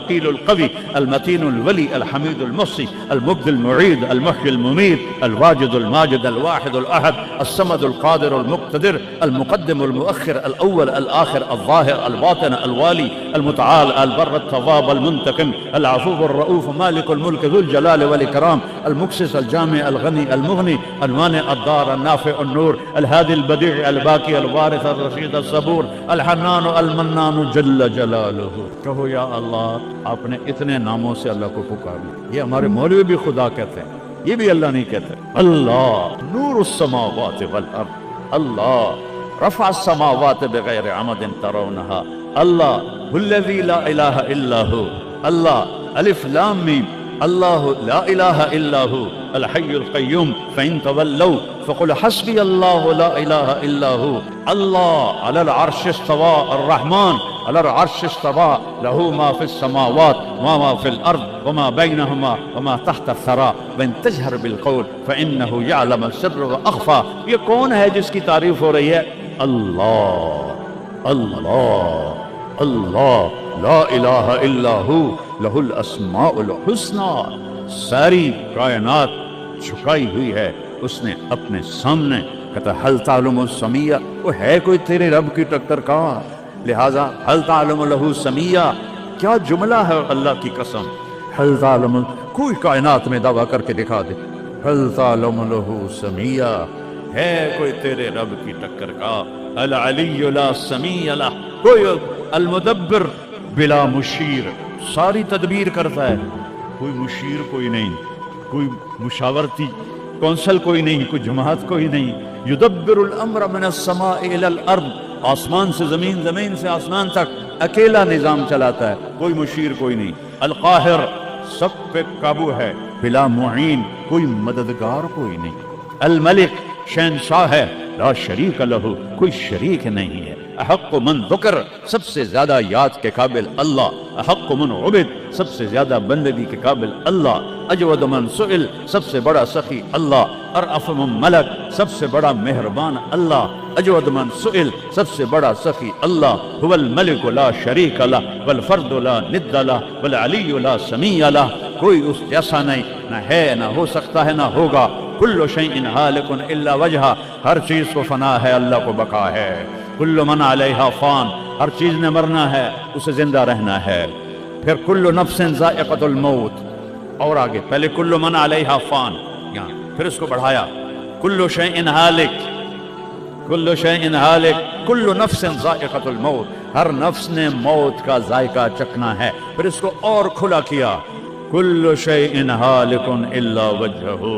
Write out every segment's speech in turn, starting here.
الوكيل القوي المتين الولي الحميد المحصي المبدي المعيد المحيي المميت الواجد الماجد الواحد الأحد الصمد القادر المقتدر المقدم المؤخر الأول الآخر الظاهر الباطن الوالي المتعال البر التواب المنتقم العفو الرؤوف مالك الملك ذو الجلال والإكرام المكسس الجامع الغني المغني المانع الضار النافع النور الهادي البديع الباقي الوارث الرشيد الصبور الحنان المنان جل جلالہ. کہو یا اللہ آپ نے اتنے ناموں سے اللہ کو پکارا. یہ ہمارے مولوی بھی خدا کہتے ہیں, یہ بھی اللہ نہیں کہتے. اللہ نور السماوات والارض, اللہ رفع السماوات بغیر عمد ترونها, اللہ الذی لا الہ الا ہو, اللہ الف لام میم, اللہ لا الہ الا ہو الحی القیوم فإن تولوا فقل حسبی اللہ لا الہ الا ہو. اللہ علی العرش استوى الرحمن على العرش استوى له ما في السماوات وما في الأرض وما بينهما وما تحت الثرى وإن تجهر بالقول فإنه يعلم السر وأخفى. یہ کون ہے جس کی تعریف ہو رہی ہے؟ اللہ اللہ اللہ لا الہ الا ہو لہ الاسماء الحسنى. ساری کائنات جھکائی ہوئی ہے اس نے اپنے سامنے. کہتا حل تعلم السمیہ, وہ ہے کوئی تیرے رب کی ٹکر کا؟ لہذا حل تعلم لہ سمیہ, کیا جملہ ہے اللہ کی قسم. حل تعلم, کوئی کائنات میں دعویٰ کر کے دکھا دے حل تعلم لہ سمیہ, ہے کوئی تیرے رب کی ٹکر کا. العلی لا سمیہ لہ, کوئی المدبر بلا مشیر, ساری تدبیر کرتا ہے, کوئی مشیر کوئی نہیں, کوئی مشاورتی کونسل کوئی نہیں, کوئی جماعت کوئی نہیں. یدبر الامر من السماء الى الارض, آسمان سے زمین, زمین سے آسمان تک اکیلا نظام چلاتا ہے, کوئی مشیر کوئی نہیں. القاہر, سب پہ قابو ہے, بلا معین, کوئی مددگار کوئی نہیں. الملک, شہنشاہ ہے, لا شریک لہ, کوئی شریک نہیں ہے. احق من ذکر, سب سے زیادہ یاد کے قابل اللہ. احق من عبد, سب سے زیادہ بندگی کے قابل اللہ. اجود من سئل, سب سے بڑا سخی اللہ. ارأف من ملک, سب سے بڑا مہربان اللہ. اجود من سئل, سب سے بڑا سخی اللہ. هو الملک لا شریک لہ والفرد لا ند لہ والعلی لا سمیع لہ, کوئی اس جیسا نہیں, نہ ہے نہ ہو سکتا ہے نہ ہوگا. کل شیء ہالک الا وجہہ, ہر چیز کو فنا ہے اللہ کو بقا ہے. کل من علیہا فان, ہر چیز نے مرنا ہے اسے زندہ رہنا ہے. پھر کل نفس ذائقۃ الموت, اور آگے پہلے کل من علیہا فان, یہاں پھر اس کو بڑھایا کل شیء ہالک, کل شیء ہالک, کل نفس ذائقۃ الموت, ہر نفس نے موت کا ذائقہ چکھنا ہے. پھر اس کو اور کھلا کیا کل شیء ہالک الا وجہہ,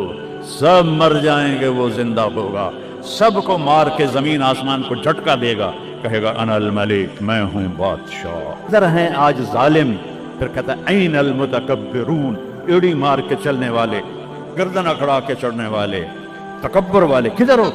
سب مر جائیں گے وہ زندہ ہوگا. سب کو مار کے زمین آسمان کو جھٹکا دے گا, کہے گا انا الملک, میں ہوں بادشاہ. ادھر ہیں آج ظالم, پھر کہتا ہے این المتکبرون, ایڑی مار کے چلنے والے, گردن اکڑا کے چڑھنے والے, تکبر والے, کدھر ہو؟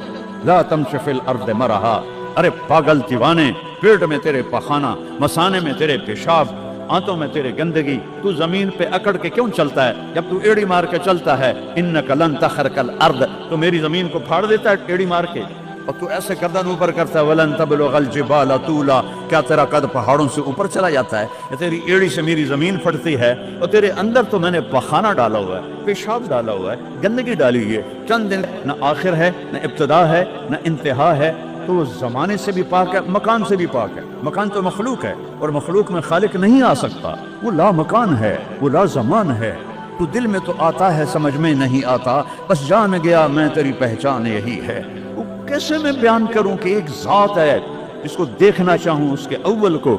لا تمشی فی الارض مرحا, ارے پاگل دیوانے, پیٹ میں تیرے پخانہ, مسانے میں تیرے پیشاب, آنتوں میں تیرے گندگی, تو زمین پہ اکڑ کے کیوں چلتا ہے جب تو ایڑی مار کے چلتا ہے؟ انک لن تخرق الارض, تو میری زمین کو پھاڑ دیتا ہے ایڑی مار کے, اور تو ایسے گردن اوپر کرتا ہے. ولن تبلغ الجبال طولا, کیا تیرا قد پہاڑوں سے اوپر چلا جاتا ہے؟ یا تیری ایڑی سے میری زمین پھٹتی ہے, اور تیرے اندر تو میں نے پخانہ ڈالا ہوا ہے, پیشاب ڈالا ہوا ہے, گندگی ڈالی ہوئی ہے. چند دن نہ آخر ہے, نہ ابتدا ہے, نہ انتہا ہے, تو وہ زمانے سے بھی پاک ہے, مکان سے بھی پاک ہے. مکان تو مخلوق ہے, اور مخلوق میں خالق نہیں آ سکتا, وہ لا مکان ہے, وہ لا زمان ہے. تو دل میں تو آتا ہے, سمجھ میں نہیں آتا, بس جان گیا میں تیری پہچان یہی ہے. وہ کیسے میں بیان کروں کہ ایک ذات ہے جس کو دیکھنا چاہوں اس کے اول کو.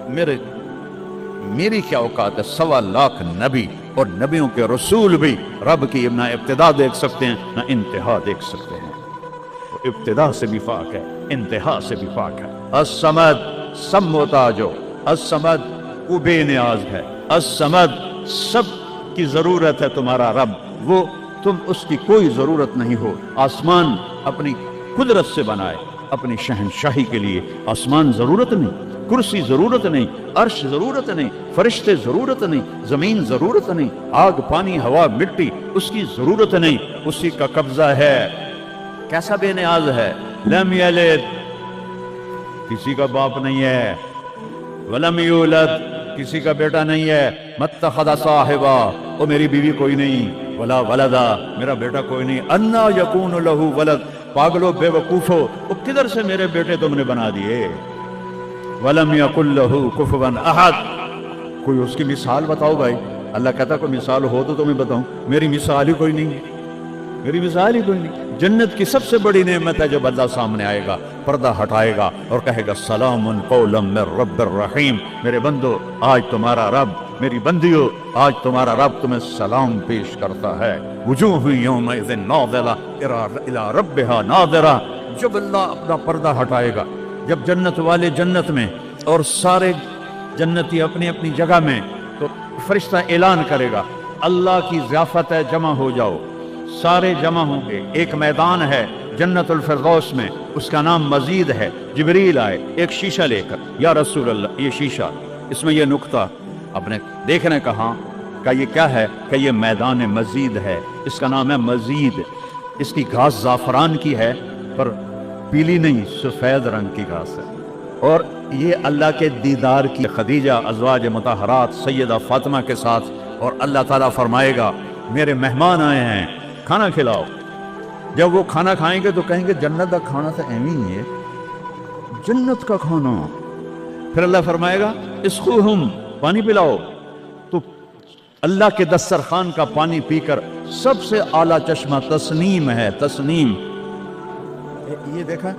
میری کیا اوقات ہے؟ 1.25 لاکھ نبی اور نبیوں کے رسول بھی رب کی نہ ابتدا دیکھ سکتے ہیں نہ انتہا دیکھ سکتے ہیں. ابتدا سے بھی پاک ہے, انتہا سے بھی پاک ہے. الصمد, سب محتاج ہو. الصمد, وہ بے نیاز ہے. الصمد, سب کی ضرورت ہے تمہارا رب, وہ تم اس کی کوئی ضرورت نہیں ہو. آسمان اپنی قدرت سے بنائے, اپنی شہنشاہی کے لیے. آسمان ضرورت نہیں, کرسی ضرورت نہیں, عرش ضرورت نہیں, فرشتے ضرورت نہیں, زمین ضرورت نہیں, آگ پانی ہوا مٹی اس کی ضرورت نہیں. اسی کا قبضہ ہے. کیسا بے نیاز ہے؟ لم یلد, کسی کا باپ نہیں ہے. ولم یولد, کسی کا بیٹا نہیں ہے، متخذ صاحبہ، وہ میری بیوی کوئی نہیں، ولا ولدا، میرا بیٹا کوئی نہیں، انا یکون لہ ولد، پاگلو بے وقوفو، وہ کدھر سے میرے بیٹے تم نے بنا دیے، ولم یکن لہ کفوا احد، کوئی اس کی مثال بتاؤ بھائی۔ اللہ کہتا کوئی مثال ہو تو تمہیں بتاؤں، میری مثال ہی کوئی نہیں ہے، میری مثال ہی کوئی نہیں۔ جنت کی سب سے بڑی نعمت ہے جب اللہ سامنے آئے گا، پردہ ہٹائے گا اور کہے گا سلام قولا من رب الرحیم، میرے بندو آج تمہارا رب، میری بندیو آج تمہارا رب تمہیں سلام پیش کرتا ہے، وجوہ یومئذ ناظرہ الی ربہا ناظرہ۔ جب اللہ اپنا پردہ ہٹائے گا، جب جنت والے جنت میں اور سارے جنتی اپنی اپنی جگہ میں، تو فرشتہ اعلان کرے گا اللہ کی ضیافت ہے، جمع ہو جاؤ، سارے جمع ہوں گے۔ ایک میدان ہے جنت الفردوس میں، اس کا نام مزید ہے۔ جبریل آئے ایک شیشہ لے کر، یا رسول اللہ یہ شیشہ، اس میں یہ نقطہ اپنے دیکھنے کہا کہ یہ کیا ہے، کہ یہ میدان مزید ہے، اس کا نام ہے مزید۔ اس کی گھاس زعفران کی ہے پر پیلی نہیں، سفید رنگ کی گھاس ہے، اور یہ اللہ کے دیدار کی خدیجہ ازواج مطہرات سیدہ فاطمہ کے ساتھ، اور اللہ تعالیٰ فرمائے گا میرے مہمان آئے ہیں، کھانا کھلاؤ۔ جب وہ کھانا کھائیں گے تو کہیں گے جنت کا کھانا تو ایویں ہی ہے، جنت کا کھانا۔ پھر اللہ فرمائے گا اسقوہم، پانی پلاؤ۔ تو اللہ کے دسترخوان کا پانی پی کر سب سے اعلیٰ چشمہ تسنیم ہے، تسنیم۔ یہ دیکھا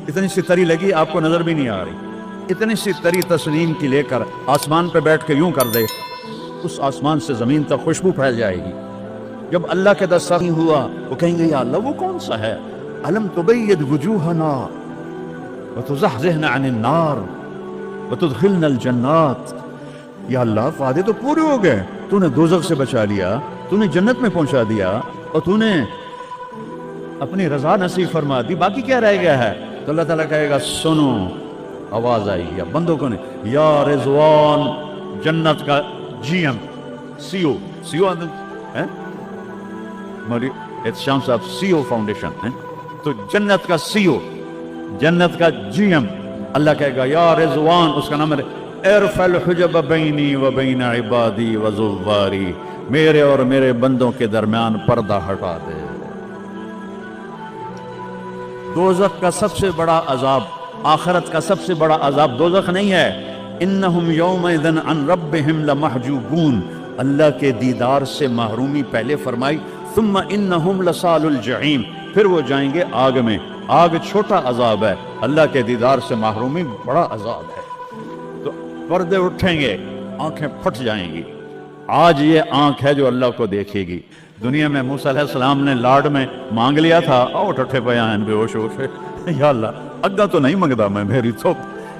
اتنی سی تری لگی، آپ کو نظر بھی نہیں آ رہی، اتنی سی تری تسنیم کی لے کر آسمان پہ بیٹھ کے یوں کر دے، اس آسمان سے زمین تک خوشبو پھیل جائے گی۔ جب اللہ کے دسترخوان ہوا وہ کہیں گے یا اللہ وہ کون سا ہے، الم تبید وجوہنا وتزحزحنا عن النار وتدخلنا الجنات، یا اللہ وعدے تو پورے ہو گئے، تو نے دوزخ سے بچا لیا، تو نے جنت میں پہنچا دیا، اور تو نے اپنی رضا نصیب فرما دی، باقی کیا رہ گیا ہے؟ تو اللہ تعالیٰ کہے گا سنو، آواز آئی یا بندوں کو نے، یا رضوان، جنت کا G M, C O, C O it's شام صاحب سی او فاؤنڈیشن، تو جنت کا سی او، جنت کا جی ایم، اللہ کہے گا یا رضوان، اس کا نام ہے ارفع الحجب بینی و بین عبادی و زواری، میرے اور میرے بندوں کے درمیان پردہ ہٹا دے۔ دوزخ کا سب سے بڑا عذاب، آخرت کا سب سے بڑا عذاب دوزخ نہیں ہے، انہم یومئذ عن ربہم لمحجوبون، اللہ کے دیدار سے محرومی پہلے فرمائی، ثم انہم لصال الجحیم، پھر وہ جائیں گے آگ میں۔ آگ چھوٹا عذاب ہے، اللہ کے دیدار سے محرومی بڑا عذاب ہے۔ تو پردے اٹھیں گے، آنکھیں پھٹ جائیں گی۔ آج یہ آنکھ ہے جو اللہ کو دیکھے گی۔ دنیا میں موسیٰ علیہ السلام نے لاڈ میں مانگ لیا تھا، آؤ ٹھٹھے بیان بے ہوش ہوش، یا اللہ اگا تو نہیں منگتا میں، میری تو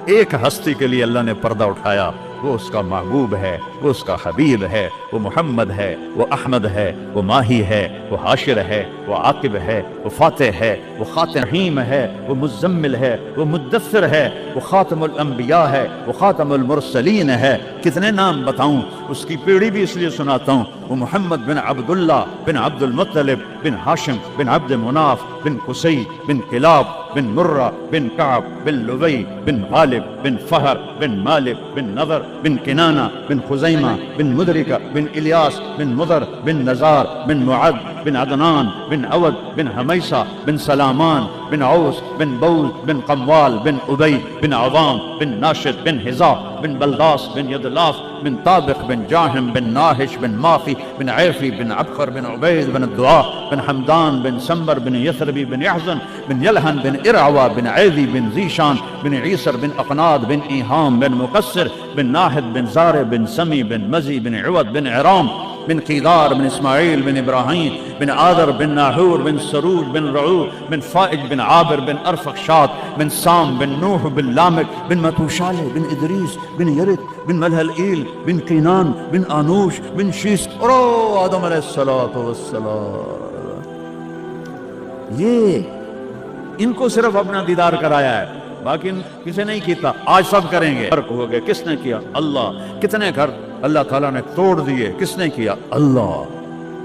ایک ہستی کے لیے اللہ نے پردہ اٹھایا، وہ اس کا محبوب ہے، وہ اس کا حبیب ہے، وہ محمد ہے، وہ احمد ہے، وہ ماہی ہے، وہ حاشر ہے، وہ عاقب ہے، وہ فاتح ہے، وہ خاتم رحیم ہے، وہ مزمل ہے، وہ مدثر ہے، وہ خاتم الانبیاء ہے، وہ خاتم المرسلین ہے۔ کتنے نام بتاؤں، اس کی پیڑھی بھی اس لیے سناتا ہوں، وہ محمد بن عبداللہ بن عبد المطلب بن ہاشم بن عبد مناف بن قصی بن کلاب بن مرہ بن کعب بن لبی بن غالب بن فہر بن مالک بن نضر بن کنانہ بن خزیمہ بن مدرکہ بن الیاس بن مضر بن نزار بن معد بن عدنان بن عود بن حمیسہ بن سلامان بن عوس بن بوز بن قموال بن ابی بن عوام بن ناشد بن حزا بن بلداس بن یدلاف بن طابق بن جاہم بن ناہش بن ماخی بن عیفی بن عبخر بن عبید بن الدعاء بن حمدان بن سمبر بن یثربی بن یحزن بن یلہن بن ارعوہ بن عیدی بن ذیشان بن عیسر بن اقناد بن ایہام بن مقصر بن ناہد بن زار بن سمی بن مزی بن عود بن عرام بن قیدار بن اسماعیل بن ابراہیم بن آدر بن ناحور بن سروج بن رعو بن فائج بن عابر بن ارفخشاد بن سام بن نوح بن لامک بن متوشالہ بن ادریس بن یرد بن ملہلئیل بن قینان بن آنوش بن شیس اور آدم علیہ السلام۔ یہ ان کو صرف اپنا دیدار کرایا ہے، باقی کسی نہیں کیتا، آج سب کریں گے۔ فرق ہو گئے، کس نے کیا؟ اللہ۔ کتنے گھر اللہ تعالیٰ نے توڑ دیے، کس نے کیا؟ اللہ۔